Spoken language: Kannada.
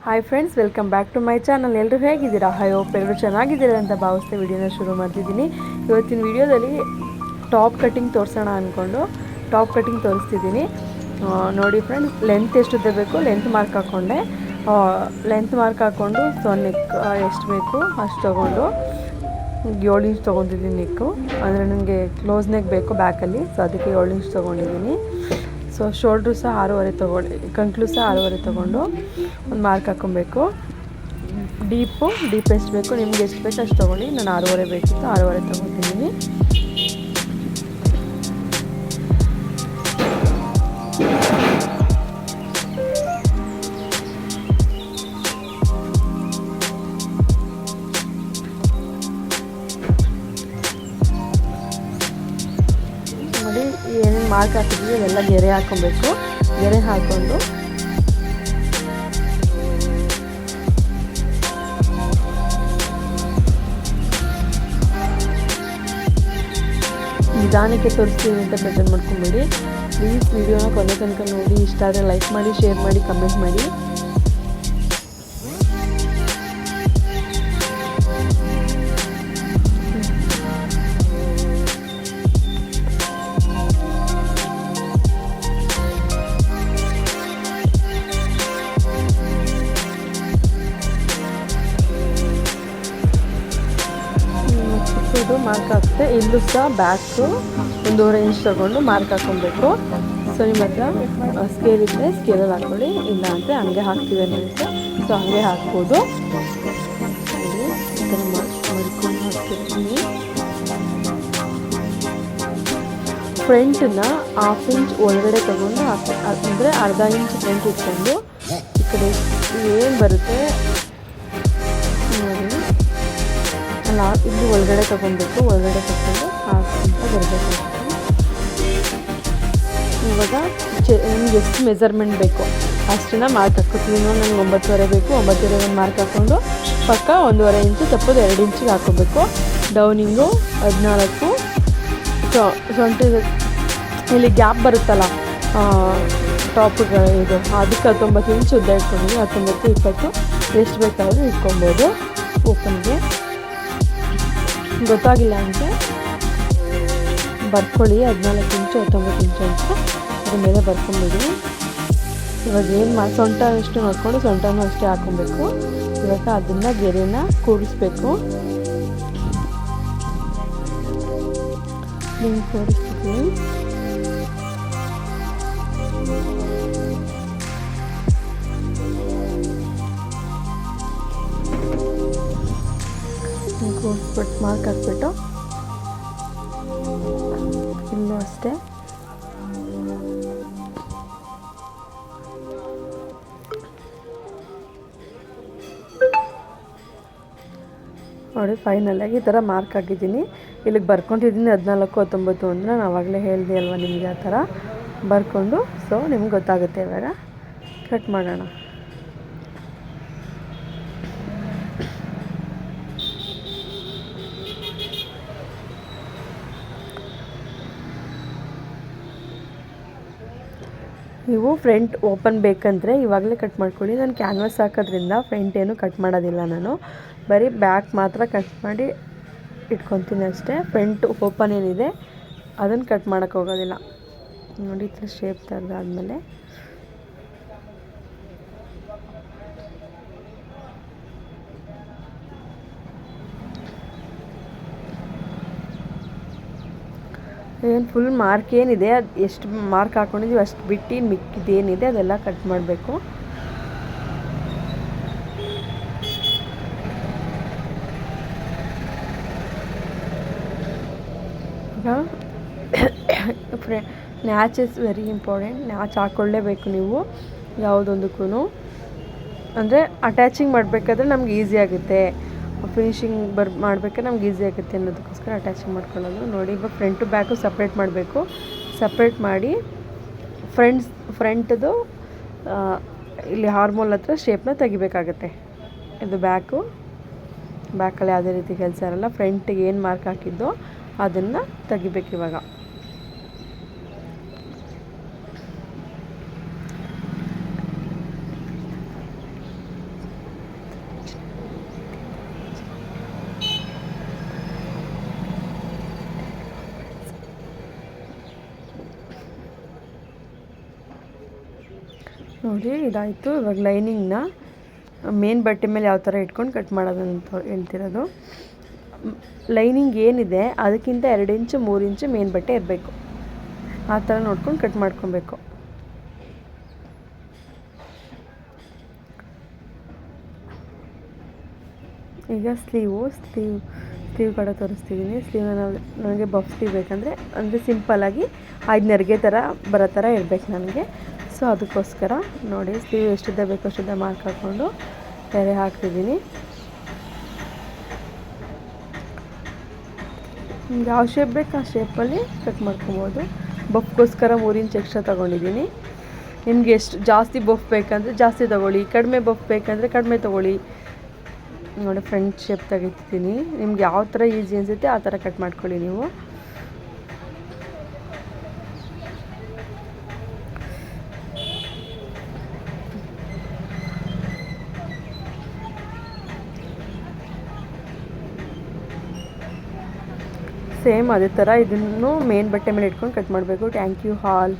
Hi friends, welcome back to my channel. ಎಲ್ಲರೂ ಹೇಗಿದ್ದೀರಾ? ಐ ಹೋಪ್ ಎಲ್ಲರೂ ಚೆನ್ನಾಗಿದ್ದೀರಾ ಅಂತ ಭಾವಿಸ್ತಾ ವಿಡಿಯೋನ ಶುರು ಮಾಡ್ತಿದ್ದೀನಿ. ಇವತ್ತಿನ ವಿಡಿಯೋದಲ್ಲಿ ಟಾಪ್ ಕಟ್ಟಿಂಗ್ ತೋರಿಸೋಣ ಅಂದ್ಕೊಂಡು ಟಾಪ್ ಕಟ್ಟಿಂಗ್ ತೋರಿಸ್ತಿದ್ದೀನಿ. ನೋಡಿ ಫ್ರೆಂಡ್ಸ್, ಲೆಂತ್ ಎಷ್ಟುದ್ದೇ ಬೇಕು ಲೆಂತ್ ಮಾರ್ಕ್ ಹಾಕ್ಕೊಂಡೆ. ಲೆಂತ್ ಮಾರ್ಕ್ ಹಾಕ್ಕೊಂಡು ನೆಕ್ ಎಷ್ಟು ಬೇಕು ಅಷ್ಟು ತೊಗೊಂಡು 7 ಇಂಚ್ ತೊಗೊಂಡಿದ್ದೀನಿ. ನೆಕ್ಕು ಅಂದರೆ ನನಗೆ ಕ್ಲೋಸ್ ನೆಕ್ ಬೇಕು ಬ್ಯಾಕಲ್ಲಿ, ಸೊ ಅದಕ್ಕೆ 7 ಇಂಚ್ ತೊಗೊಂಡಿದ್ದೀನಿ. ಸೊ ಶೋಲ್ಡ್ರು ಸಹ 6.5 ತೊಗೊಂಡು, ಕಂಕ್ಲು ಸಹ 6.5 ತೊಗೊಂಡು ಒಂದು ಮಾರ್ಕ್ ಹಾಕ್ಕೊಬೇಕು. ಡೀಪ್ ಎಷ್ಟು ಬೇಕು ನಿಮ್ಗೆ ಎಷ್ಟು ಬೇಕು ಅಷ್ಟು ತೊಗೊಳ್ಳಿ. ನಾನು 6.5 ಬೇಕಿತ್ತು, 6.5 ತೊಗೊತಿದ್ದೀನಿ. ನೋಡಿ ಏನೇನು ಮಾರ್ಕ್ ಹಾಕಿದ್ವಿ ಎಲ್ಲ ಗೆರೆ ಹಾಕ್ಕೊಬೇಕು. ಗೆರೆ ಹಾಕ್ಕೊಂಡು ನಿಧಾನಕ್ಕೆ ತೋರಿಸ್ತೀವಿ ಅಂತ ಬೇಜಾರು ಮಾಡ್ಕೊಂಬೇಡಿ. ಪ್ಲೀಸ್ ವಿಡಿಯೋನ ಕೊನೆ ತನಕ ನೋಡಿ. ಇಷ್ಟ ಆದರೆ ಲೈಕ್ ಮಾಡಿ, ಶೇರ್ ಮಾಡಿ, ಕಮೆಂಟ್ ಮಾಡಿ. ಚಿಕ್ಕದು ಮಾರ್ಕ್ ಹಾಕ್ತೆ. ಇಲ್ಲೂ ಸಹ ಬ್ಯಾಕು 1.5 ಇಂಚ್ ತೊಗೊಂಡು ಮಾರ್ಕ್ ಹಾಕ್ಕೊಬೇಕು. ಸೊ ನಿಮ್ಮ ಹತ್ರ ಸ್ಕೇಲ್ ಇದ್ದರೆ ಸ್ಕೇಲಲ್ಲಿ ಹಾಕ್ಕೊಳ್ಳಿ, ಇಲ್ಲ ಅಂದರೆ ಹಂಗೆ ಹಾಕ್ತೀವಿ ಅನ್ನೋದಕ್ಕೆ ಸೊ ಹಂಗೆ ಹಾಕ್ಬೋದು. ಈ ಥರ ಮಾಡ್ಕೊಂಡು ಹಾಕ್ತಿರ್ತೀನಿ. ಫ್ರಂಟನ್ನ 1/2 ಇಂಚ್ ಒಳಗಡೆ ತೊಗೊಂಡು ಅಂದರೆ 1/2 ಇಂಚ್ ಫ್ರಂಟ್ ಇಟ್ಕೊಂಡು ಈ ಕಡೆ ಏನು ಬರುತ್ತೆ ನೋಡಿ ಅಲ್ಲ, ಇಲ್ಲಿ ಒಳಗಡೆ ತೊಗೊಬೇಕು. ಒಳಗಡೆ ತೊಗೊಂಡು ಹಾಕ್ಕೊಂತ ಬರಬೇಕು. ಇವಾಗ ನಿಮ್ಗೆ ಎಷ್ಟು ಮೆಜರ್ಮೆಂಟ್ ಬೇಕು ಅಷ್ಟನ್ನ ಮಾರ್ಕ್ ಹಾಕ್ಕೊತೀವಿ. ನನಗೆ 9.5 ಬೇಕು, 9.5 ಒಂದು ಮಾರ್ಕ್ ಹಾಕ್ಕೊಂಡು ಪಕ್ಕ 1.5 ಇಂಚು ತಪ್ಪದು 2 ಇಂಚಿಗೆ ಹಾಕ್ಕೋಬೇಕು. ಡೌನಿಂಗು 14, ಸೊಂಟ ಇಲ್ಲಿ ಗ್ಯಾಪ್ ಬರುತ್ತಲ್ಲ ಟಾಪ್ಗಳು, ಇದು ಅದಕ್ಕೆ 19 ಇಂಚ್ ಉದ್ದ ಇಟ್ಕೊಂಡಿದ್ದೀನಿ. 19, 20 ಎಷ್ಟು ಬೇಕಾದರೂ ಇಟ್ಕೊಬೋದು. ಓಪನ್ಗೆ ಗೊತ್ತಾಗಿಲ್ಲ ಅಂದರೆ ಬರ್ಕೊಳ್ಳಿ. 14 ಇಂಚು 19 ಇಂಚು ಅಂತ ಅದ್ರ ಮೇಲೆ ಬರ್ಕೊಂಬಿಡಿ. ಇವಾಗ ಏನು ಸೊಂಟ ಎಷ್ಟು ನೋಡಿಕೊಂಡು ಸೊಂಟನೂ ಅಷ್ಟೇ ಹಾಕ್ಕೊಬೇಕು. ಇವಾಗ ಅದನ್ನು ಗೆರೆನ ಕೂಡಿಸ್ಬೇಕು. ಹಿಂಗೆ ಕೂಡಿಸ್ತಿದ್ದೀನಿ. ಕೂಡಿಸ್ಬಿಟ್ಟು ಮಾರ್ಕ್ ಹಾಕ್ಬಿಟ್ಟು ಇಲ್ಲೂ ಅಷ್ಟೇ ನೋಡಿ. ಫೈನಲಾಗಿ ಈ ಥರ ಮಾರ್ಕ್ ಹಾಕಿದ್ದೀನಿ. ಇಲ್ಲಿಗೆ ಬರ್ಕೊಂಡಿದ್ದೀನಿ 14, 19 ಅಂದರೆ ನಾನು ಆವಾಗಲೇ ಹೇಳಿದೆ ಅಲ್ವಾ ನಿಮಗೆ. ಆ ಥರ ಬರ್ಕೊಂಡು ಸೊ ನಿಮ್ಗೆ ಗೊತ್ತಾಗುತ್ತೆ. ಇವಾಗ ಕಟ್ ಮಾಡೋಣ. ನೀವು ಫ್ರಂಟ್ ಓಪನ್ ಬೇಕಂದರೆ ಇವಾಗಲೇ ಕಟ್ ಮಾಡ್ಕೊಳ್ಳಿ. ನಾನು ಕ್ಯಾನ್ವಾಸ್ ಹಾಕೋದ್ರಿಂದ ಫ್ರಂಟ್ ಏನು ಕಟ್ ಮಾಡೋದಿಲ್ಲ. ನಾನು ಬರೀ ಬ್ಯಾಕ್ ಮಾತ್ರ ಕಟ್ ಮಾಡಿ ಇಟ್ಕೊತೀನಿ ಅಷ್ಟೇ. ಫ್ರಂಟ್ ಓಪನ್ ಏನಿದೆ ಅದನ್ನು ಕಟ್ ಮಾಡೋಕ್ಕೆ ಹೋಗೋದಿಲ್ಲ. ನೋಡಿ ಈ ಥರ ಶೇಪ್ ತೆಗೆದಾದ್ಮೇಲೆ ಏನು ಫುಲ್ ಮಾರ್ಕ್ ಏನಿದೆ ಅದು ಎಷ್ಟು ಮಾರ್ಕ್ ಹಾಕ್ಕೊಂಡಿದ್ದೀವಿ ಅಷ್ಟು ಬಿಟ್ಟು ಮಿಕ್ಕಿದೇನಿದೆ ಅದೆಲ್ಲ ಕಟ್ ಮಾಡಬೇಕು. ನ್ಯಾಚ್ ಇಸ್ ವೆರಿ ಇಂಪಾರ್ಟೆಂಟ್. ನ್ಯಾಚ್ ಹಾಕ್ಕೊಳ್ಳೇಬೇಕು ನೀವು ಯಾವುದೊಂದಕ್ಕೂ. ಅಂದರೆ ಅಟ್ಯಾಚಿಂಗ್ ಮಾಡಬೇಕಾದ್ರೆ ನಮ್ಗೆ ಈಸಿ ಆಗುತ್ತೆ, ಫಿನಿಶಿಂಗ್ ಮಾಡಬೇಕಾದ್ರೆ ನಮ್ಗೆ ಈಸಿ ಆಗುತ್ತೆ ಅನ್ನೋದಕ್ಕೋಸ್ಕರ ಅಟ್ಯಾಚಿಂಗ್ ಮಾಡ್ಕೊಳ್ಳೋದು. ನೋಡಿ ಇವಾಗ ಫ್ರಂಟು ಬ್ಯಾಕು ಸಪ್ರೇಟ್ ಮಾಡಬೇಕು. ಸಪ್ರೇಟ್ ಮಾಡಿ ಫ್ರಂಟ್ದು ಇಲ್ಲಿ ಹಾರ್ಮೋಲ್ ಹತ್ರ ಶೇಪ್ನ ತೆಗಿಬೇಕಾಗತ್ತೆ. ಇದು ಬ್ಯಾಕಲ್ಲಿ ಯಾವುದೇ ರೀತಿ ಕೆಲಸ ಇರಲ್ಲ. ಫ್ರಂಟಿಗೆ ಏನು ಮಾರ್ಕ್ ಹಾಕಿದ್ದೋ ಅದನ್ನು ತೆಗಿಬೇಕು. ಇವಾಗ ನೋಡಿ ಇದಾಯಿತು. ಇವಾಗ ಲೈನಿಂಗ್ನ ಮೇನ್ ಬಟ್ಟೆ ಮೇಲೆ ಯಾವ ಥರ ಇಟ್ಕೊಂಡು ಕಟ್ ಮಾಡೋದಂತ ಹೇಳ್ತಿರೋದು. ಲೈನಿಂಗ್ ಏನಿದೆ ಅದಕ್ಕಿಂತ 2 ಇಂಚು 3 ಇಂಚು ಮೇನ್ ಬಟ್ಟೆ ಇರಬೇಕು. ಆ ಥರ ನೋಡ್ಕೊಂಡು ಕಟ್ ಮಾಡ್ಕೊಬೇಕು. ಈಗ ಸ್ಲೀವ್ ಕಡೆ ತೋರಿಸ್ತಿದ್ದೀನಿ. ಸ್ಲೀವ್ನ ನನಗೆ ಬಫ್ ಸ್ಲೀವ್ ಬೇಕಂದರೆ ಅಂದರೆ ಸಿಂಪಲ್ಲಾಗಿ 5 ನೆರಿಗೆ ಥರ ಬರೋ ಥರ ಇರಬೇಕು ನನಗೆ. ಸೊ ಅದಕ್ಕೋಸ್ಕರ ನೋಡಿ ಸ್ಲೀವ್ ಎಷ್ಟಿದ್ದ ಬೇಕೋ ಅಷ್ಟಿದ್ದ ಮಾರ್ಕ್ ಹಾಕ್ಕೊಂಡು ತೆರೆ ಹಾಕ್ತಿದ್ದೀನಿ. ನಿಮ್ಗೆ ಯಾವ ಶೇಪ್ ಬೇಕು ಆ ಶೇಪಲ್ಲಿ ಕಟ್ ಮಾಡ್ಕೊಬೋದು. ಬಫ್ಗೋಸ್ಕರ 3 ಇಂಚ್ ಎಕ್ಸ್ಟ್ರಾ ತೊಗೊಂಡಿದ್ದೀನಿ. ನಿಮಗೆ ಎಷ್ಟು ಜಾಸ್ತಿ ಬಫ್ ಬೇಕಂದರೆ ಜಾಸ್ತಿ ತೊಗೊಳ್ಳಿ, ಕಡಿಮೆ ಬಫ್ ಬೇಕಂದರೆ ಕಡಿಮೆ ತೊಗೊಳ್ಳಿ. ನೋಡಿ ಫ್ರಂಟ್ ಶೇಪ್ ತೆಗಿತಿದ್ದೀನಿ. ನಿಮ್ಗೆ ಯಾವ ಥರ ಈಸಿ ಅನಿಸುತ್ತೆ ಆ ಥರ ಕಟ್ ಮಾಡ್ಕೊಳ್ಳಿ ನೀವು. ಸೇಮ್ ಅದೇ ಥರ ಇದನ್ನು ಮೇನ್ ಬಟ್ಟೆ ಮೇಲೆ ಇಟ್ಕೊಂಡು ಕಟ್ ಮಾಡಬೇಕು. Thank you all.